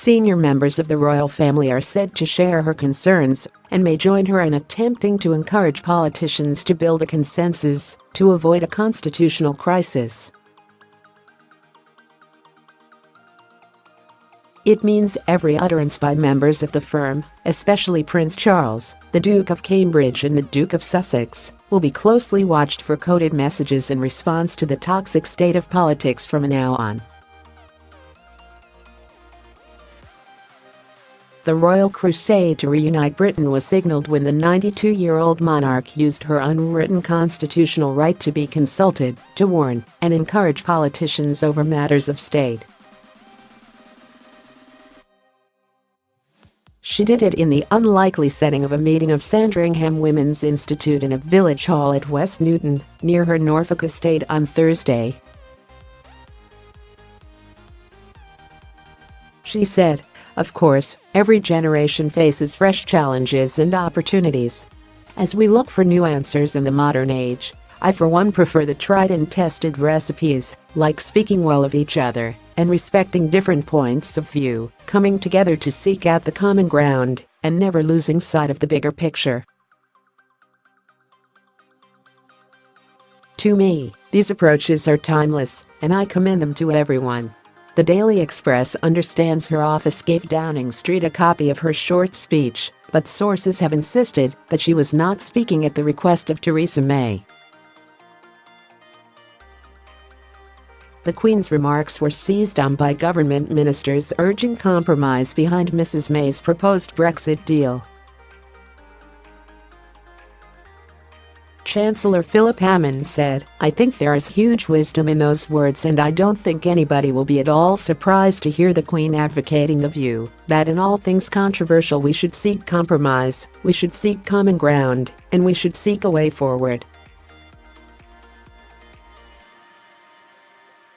Senior members of the royal family are said to share her concerns and may join her in attempting to encourage politicians to build a consensus to avoid a constitutional crisis. It means every utterance by members of the firm, especially Prince Charles, the Duke of Cambridge and the Duke of Sussex, will be closely watched for coded messages in response to the toxic state of politics from now on. The royal crusade to reunite Britain was signaled when the 92-year-old monarch used her unwritten constitutional right to be consulted, to warn and encourage politicians over matters of state. She did it in the unlikely setting of a meeting of Sandringham Women's Institute in a village hall at West Newton, near her Norfolk estate on Thursday. She said, "Of course, every generation faces fresh challenges and opportunities. As we look for new answers in the modern age, I for one prefer the tried and tested recipes, like speaking well of each other and respecting different points of view, coming together to seek out the common ground and never losing sight of the bigger picture. To me, these approaches are timeless, and I commend them to everyone." The Daily Express understands her office gave Downing Street a copy of her short speech, but sources have insisted that she was not speaking at the request of Theresa May. The Queen's remarks were seized on by government ministers urging compromise behind Mrs. May's proposed Brexit deal. Chancellor Philip Hammond said, "I think there is huge wisdom in those words, and I don't think anybody will be at all surprised to hear the Queen advocating the view that in all things controversial we should seek compromise, we should seek common ground, and we should seek a way forward.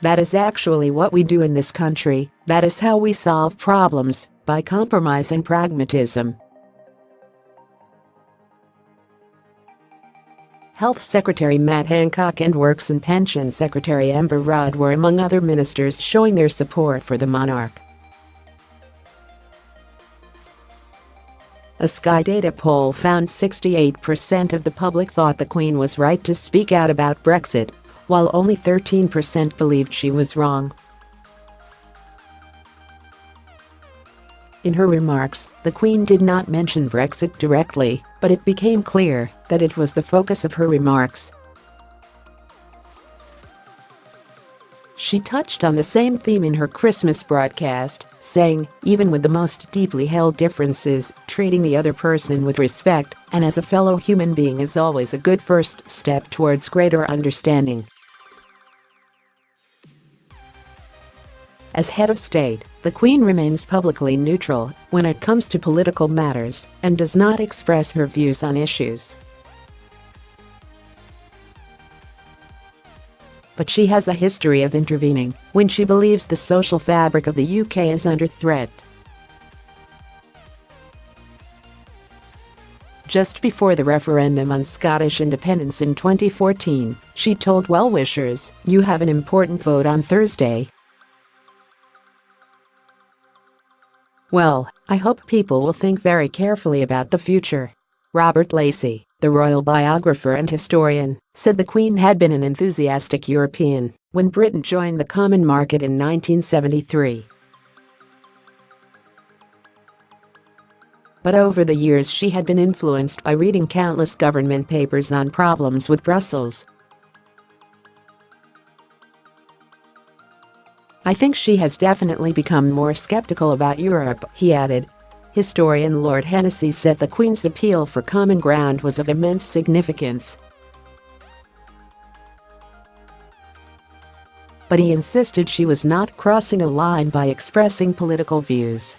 That is actually what we do in this country, that is how we solve problems, by compromise and pragmatism." Health Secretary Matt Hancock and Works and Pension Secretary Amber Rudd were among other ministers showing their support for the monarch. A Sky Data poll found 68% of the public thought the Queen was right to speak out about Brexit, while only 13% believed she was wrong. In her remarks, the Queen did not mention Brexit directly, but it became clear that it was the focus of her remarks. She touched on the same theme in her Christmas broadcast, saying, "Even with the most deeply held differences, treating the other person with respect and as a fellow human being is always a good first step towards greater understanding." As head of state, the Queen remains publicly neutral when it comes to political matters and does not express her views on issues. But she has a history of intervening when she believes the social fabric of the UK is under threat. Just before the referendum on Scottish independence in 2014, she told well-wishers, "You have an important vote on Thursday. Well, I hope people will think very carefully about the future." Robert Lacey, the royal biographer and historian, said the Queen had been an enthusiastic European when Britain joined the common market in 1973. But over the years she had been influenced by reading countless government papers on problems with Brussels. "I think she has definitely become more skeptical about Europe," he added. Historian Lord Hennessy said the Queen's appeal for common ground was of immense significance. But he insisted she was not crossing a line by expressing political views.